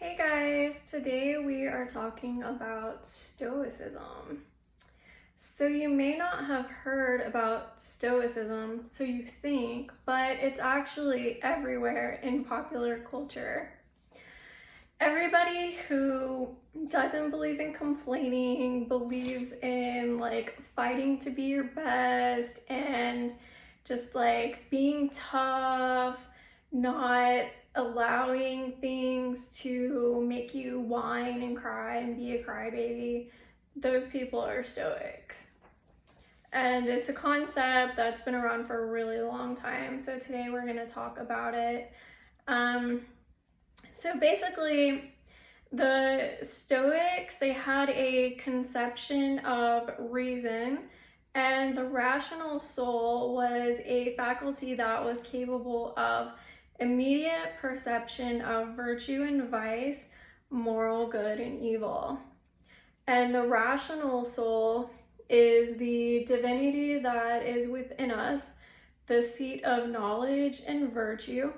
Hey guys, today we are talking about Stoicism. So you may not have heard about Stoicism, so you think, but it's actually everywhere in popular culture. Everybody who doesn't believe in complaining, believes in fighting to be your best and just being tough, not allowing things to make you whine and cry and be a crybaby, those people are Stoics. And it's a concept that's been around for a really long time. So today we're going to talk about it. So basically, the Stoics, they had a conception of reason, and the rational soul was a faculty that was capable of immediate perception of virtue and vice, moral good and evil. And the rational soul is the divinity that is within us, the seat of knowledge and virtue.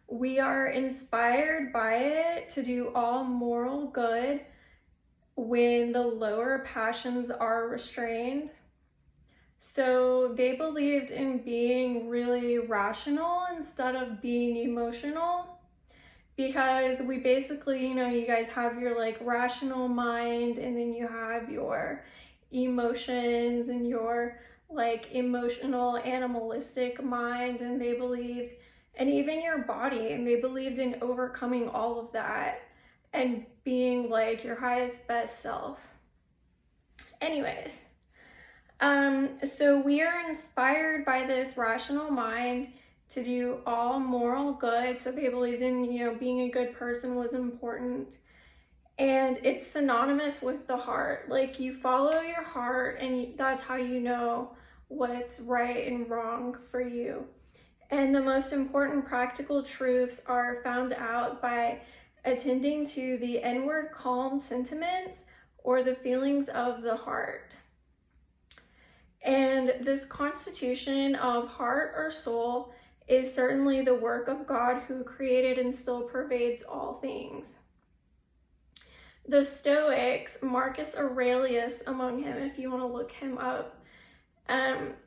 We are inspired by it to do all moral good when the lower passions are restrained. So they believed in being really rational instead of being emotional, because we basically, you guys have your rational mind, and then you have your emotions and your emotional animalistic mind, and they believed, and even your body, and they believed in overcoming all of that and being your highest best self. Anyways, so we are inspired by this rational mind to do all moral good. So they believed in, being a good person was important. And it's synonymous with the heart. You follow your heart, and that's how you know what's right and wrong for you. And the most important practical truths are found out by attending to the inward calm sentiments or the feelings of the heart. And this constitution of heart or soul is certainly the work of God, who created and still pervades all things. The Stoics, Marcus Aurelius among him, if you want to look him up,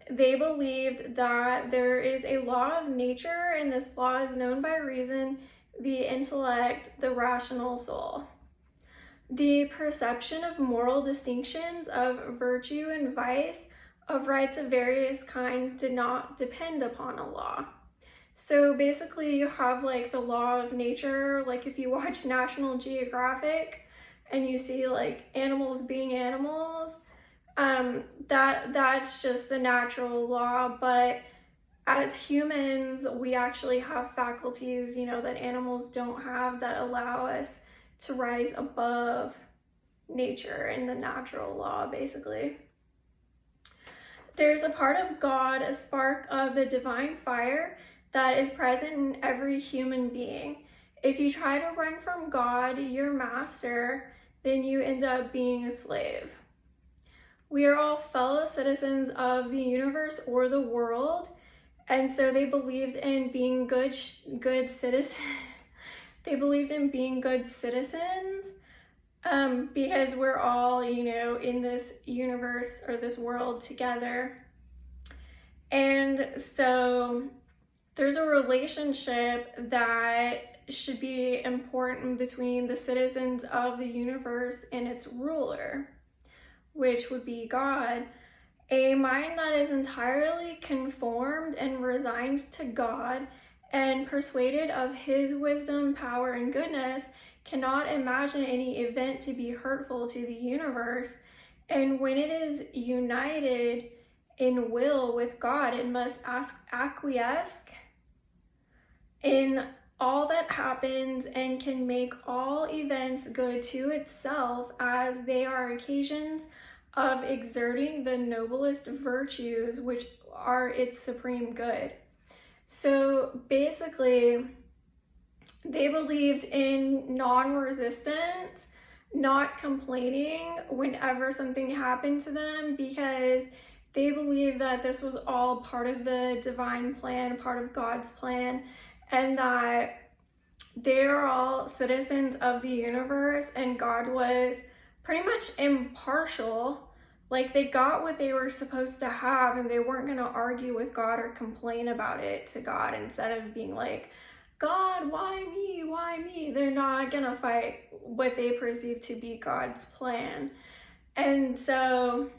they believed that there is a law of nature, and this law is known by reason, the intellect, the rational soul. The perception of moral distinctions, of virtue and vice, of rights of various kinds did not depend upon a law. So basically you have the law of nature, if you watch National Geographic and you see animals being animals, that's just the natural law. But as humans, we actually have faculties, that animals don't have, that allow us to rise above nature and the natural law, basically. There's a part of God, a spark of the divine fire that is present in every human being. If you try to run from God, your master, then you end up being a slave. We are all fellow citizens of the universe or the world, and so they believed in being good citizens. They believed in being good citizens because we're all, in this universe or this world together. And so there's a relationship that should be important between the citizens of the universe and its ruler, which would be God. A mind that is entirely conformed and resigned to God and persuaded of his wisdom, power, and goodness cannot imagine any event to be hurtful to the universe. And when it is united in will with God, it must acquiesce in all that happens and can make all events good to itself, as they are occasions of exerting the noblest virtues, which are its supreme good. So basically, they believed in non-resistance, not complaining whenever something happened to them, because they believed that this was all part of the divine plan, part of God's plan, and that they are all citizens of the universe, and God was pretty much impartial. Like, they got what they were supposed to have, and they weren't going to argue with God or complain about it to God. Instead of being like, God, why me? Why me? They're not going to fight what they perceive to be God's plan. And so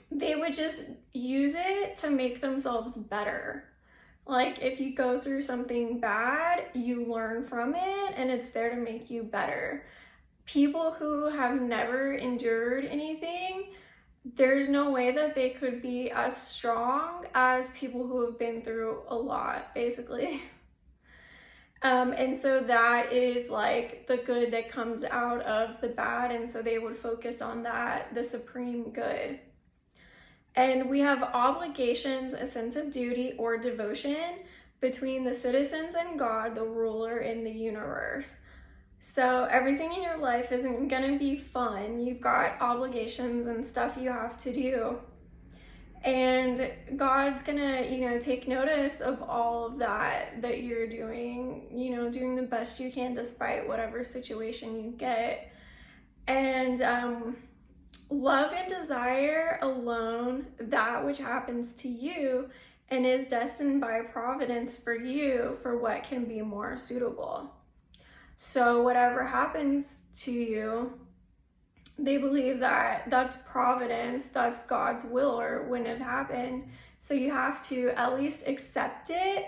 they would just use it to make themselves better. Like, if you go through something bad, you learn from it, and it's there to make you better. People who have never endured anything, there's no way that they could be as strong as people who have been through a lot, basically. And so that is like the good that comes out of the bad, and so they would focus on that, the supreme good. And we have obligations, a sense of duty or devotion between the citizens and God, the ruler in the universe. So everything in your life isn't going to be fun. You've got obligations and stuff you have to do. And God's going to, take notice of all of that you're doing, doing the best you can despite whatever situation you get. And love and desire alone that which happens to you and is destined by providence for you for what can be more suitable. So whatever happens to you, they believe that that's providence, that's God's will, or when it happened. So you have to at least accept it,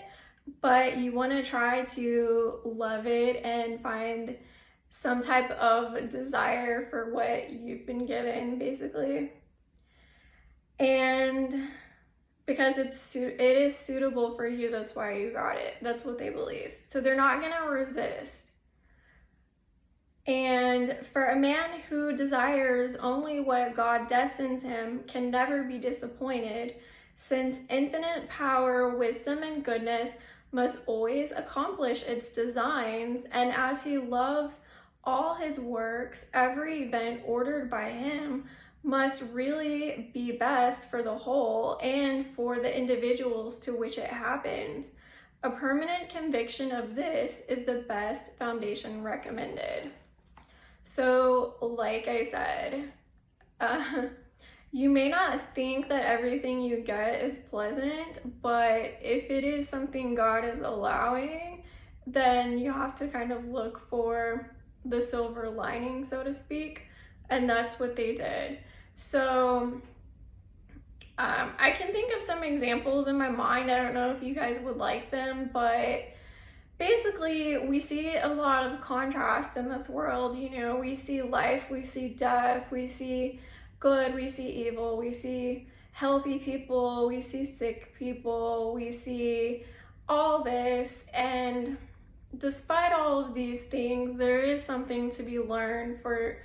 but you want to try to love it and find some type of desire for what you've been given, basically. And because it is suitable for you, that's why you got it. That's what they believe. So they're not going to resist. And for a man who desires only what God destines him can never be disappointed, since infinite power, wisdom, and goodness must always accomplish its designs, and as he loves all his works, every event ordered by him must really be best for the whole and for the individuals to which it happens. A permanent conviction of this is the best foundation recommended. So, like I said, you may not think that everything you get is pleasant, but if it is something God is allowing, then you have to kind of look for the silver lining, so to speak, and that's what they did. So I can think of some examples in my mind. I don't know if you guys would like them, but basically we see a lot of contrast in this world. We see life, we see death, we see good, we see evil, we see healthy people, we see sick people, we see all this, and despite all of these things, there is something to be learned for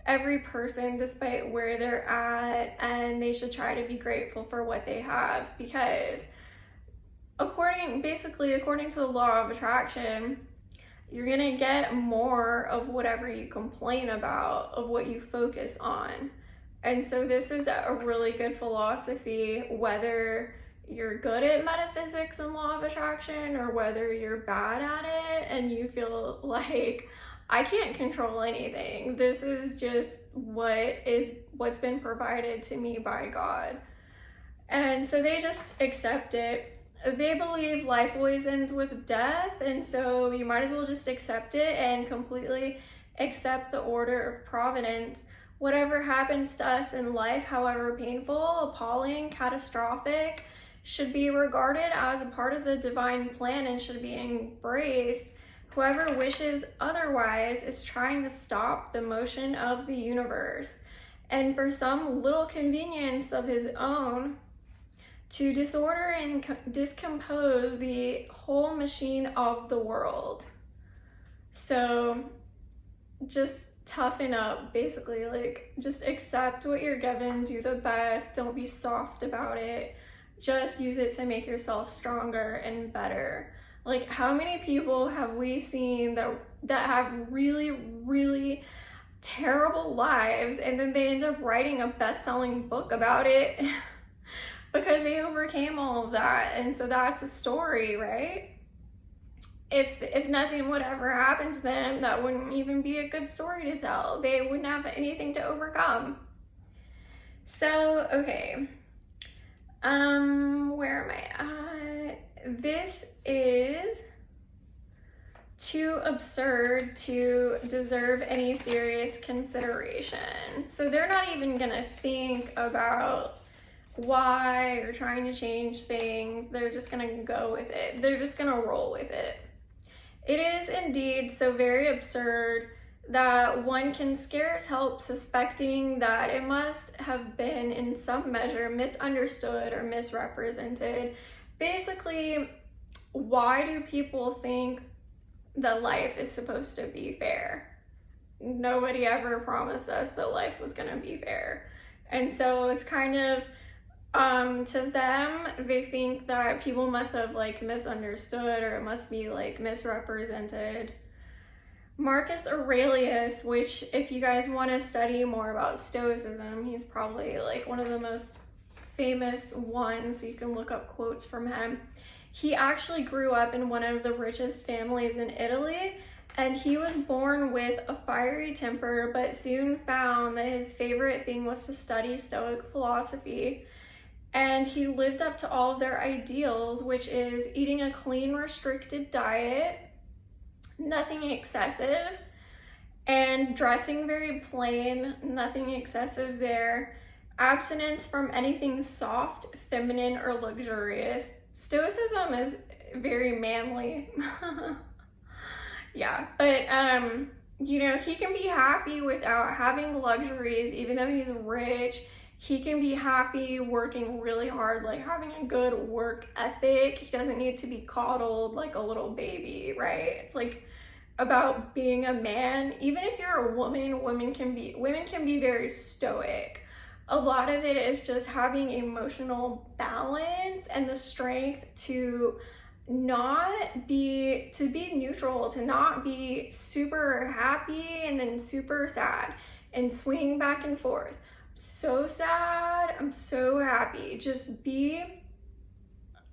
every person despite where they're at, and they should try to be grateful for what they have, because according to the law of attraction, you're gonna get more of whatever you complain about, of what you focus on. And so this is a really good philosophy, whether you're good at metaphysics and law of attraction or whether you're bad at it and you feel like, I can't control anything. This is just what's been provided to me by God. And so they just accept it. They believe life always ends with death, and so you might as well just accept it and completely accept the order of providence. Whatever happens to us in life, however painful, appalling, catastrophic, should be regarded as a part of the divine plan and should be embraced. Whoever wishes otherwise is trying to stop the motion of the universe, and for some little convenience of his own, to disorder and discompose the whole machine of the world. So just toughen up, basically. Like, just accept what you're given, do the best, don't be soft about it, just use it to make yourself stronger and better. Like, how many people have we seen that have really, really terrible lives, and then they end up writing a best-selling book about it because they overcame all of that? And so that's a story, right? if nothing would ever happen to them, that wouldn't even be a good story to tell. They wouldn't have anything to overcome. So, okay. Where am I at? This is too absurd to deserve any serious consideration. So they're not even gonna think about why or trying to change things. They're just gonna go with it. They're just gonna roll with it. It is indeed so very absurd that one can scarce help suspecting that it must have been in some measure misunderstood or misrepresented. Basically, why do people think that life is supposed to be fair? Nobody ever promised us that life was going to be fair. And so it's kind of, to them, they think that people must have like misunderstood, or it must be like misrepresented. Marcus Aurelius, which if you guys want to study more about Stoicism, he's probably like one of the most famous ones, so you can look up quotes from him. He actually grew up in one of the richest families in Italy, and he was born with a fiery temper, but soon found that his favorite thing was to study Stoic philosophy. And he lived up to all of their ideals, which is eating a clean, restricted diet, nothing excessive, and dressing very plain, nothing excessive there, abstinence from anything soft, feminine, or luxurious. Stoicism is very manly. Yeah, but you know, he can be happy without having the luxuries, even though he's rich. He can be happy working really hard, like having a good work ethic. He doesn't need to be coddled like a little baby, right? It's like about being a man. Even if you're a woman, women can be very stoic. A lot of it is just having emotional balance and the strength to be neutral, to not be super happy and then super sad and swing back and forth. So sad, I'm so happy. Just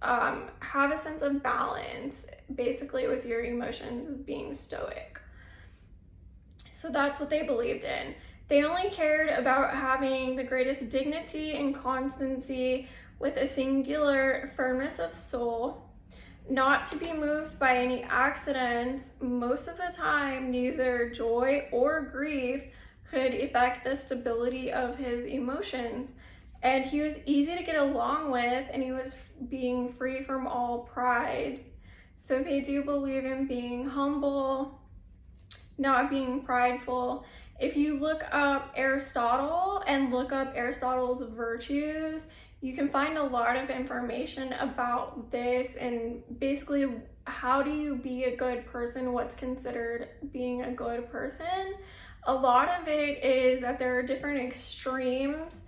have a sense of balance basically with your emotions, as being stoic. So that's what they believed in. They only cared about having the greatest dignity and constancy with a singular firmness of soul, not to be moved by any accidents. Most of the time, neither joy or grief could affect the stability of his emotions. And he was easy to get along with, and he was being free from all pride. So they do believe in being humble, not being prideful. If you look up Aristotle and look up Aristotle's virtues, you can find a lot of information about this and basically how do you be a good person, what's considered being a good person. A lot of it is that there are different extremes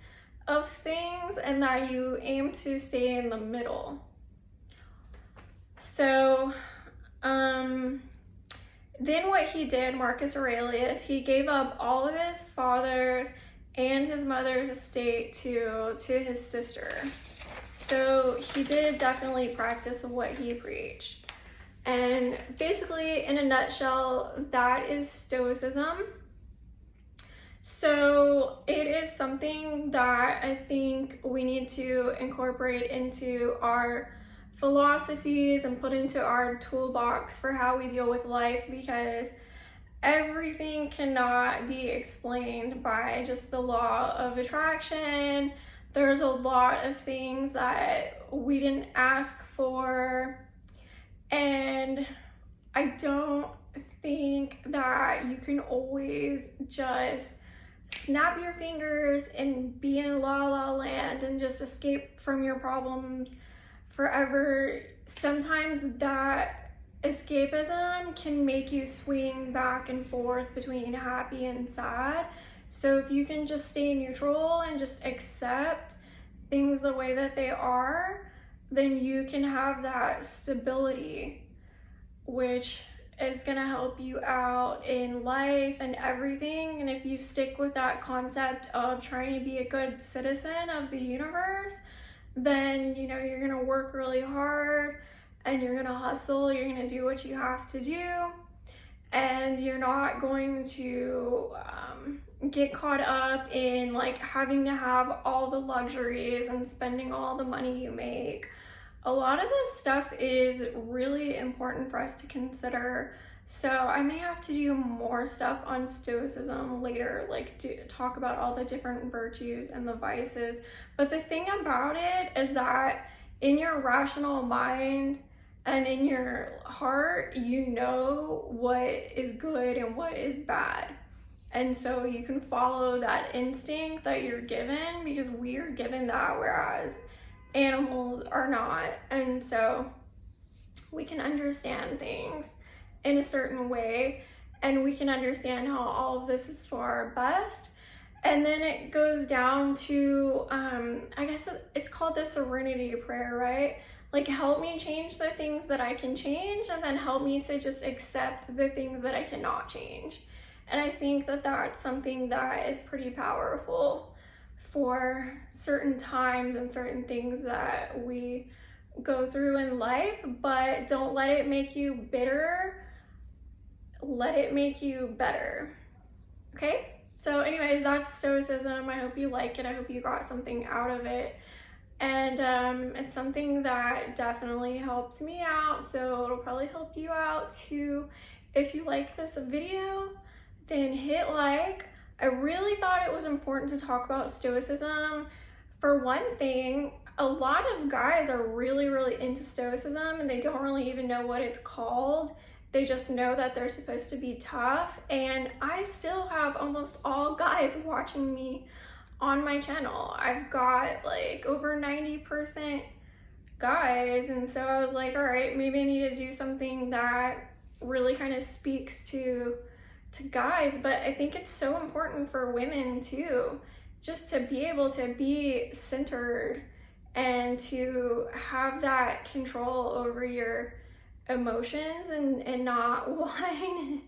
of things and that you aim to stay in the middle. So, then what he did, Marcus Aurelius, he gave up all of his father's and his mother's estate to his sister. So he did definitely practice what he preached. And basically, in a nutshell, that is Stoicism. So it is something that I think we need to incorporate into our philosophies and put into our toolbox for how we deal with life, because everything cannot be explained by just the law of attraction. There's a lot of things that we didn't ask for, and I don't think that you can always just snap your fingers and be in la la land and just escape from your problems forever. Sometimes that escapism can make you swing back and forth between happy and sad. So if you can just stay neutral and just accept things the way that they are, then you can have that stability, which is gonna help you out in life and everything. And if you stick with that concept of trying to be a good citizen of the universe, then you know you're gonna work really hard and you're gonna hustle, you're gonna do what you have to do, and you're not going to get caught up in like having to have all the luxuries and spending all the money you make. A lot of this stuff is really important for us to consider. So I may have to do more stuff on Stoicism later, like to talk about all the different virtues and the vices. But the thing about it is that in your rational mind and in your heart, you know what is good and what is bad. And so you can follow that instinct that you're given, because we are given that, whereas animals are not. And so we can understand things in a certain way, and we can understand how all of this is for our best. And then it goes down to, I guess it's called the serenity prayer, right? Like, help me change the things that I can change, and then help me to just accept the things that I cannot change. And I think that that's something that is pretty powerful for certain times and certain things that we go through in life. But don't let it make you bitter. Let it make you better. Okay? So anyways, that's Stoicism. I hope you like it. I hope you got something out of it. And it's something that definitely helped me out, so it'll probably help you out too. If you like this video, then hit like. I really thought it was important to talk about Stoicism. For one thing, a lot of guys are really, really into Stoicism, and they don't really even know what it's called. They just know that they're supposed to be tough, and I still have almost all guys watching me on my channel. I've got like over 90% guys, and so I was like, all right, maybe I need to do something that really kind of speaks to guys. But I think it's so important for women too, just to be able to be centered and to have that control over your emotions and not whine.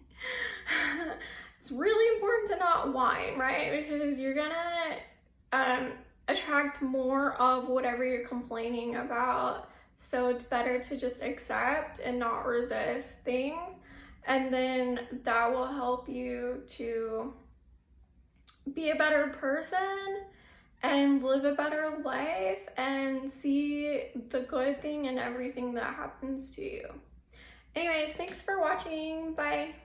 It's really important to not whine, right? Because you're gonna attract more of whatever you're complaining about. So it's better to just accept and not resist things, and then that will help you to be a better person and live a better life and see the good thing in everything that happens to you. Anyways, thanks for watching. Bye.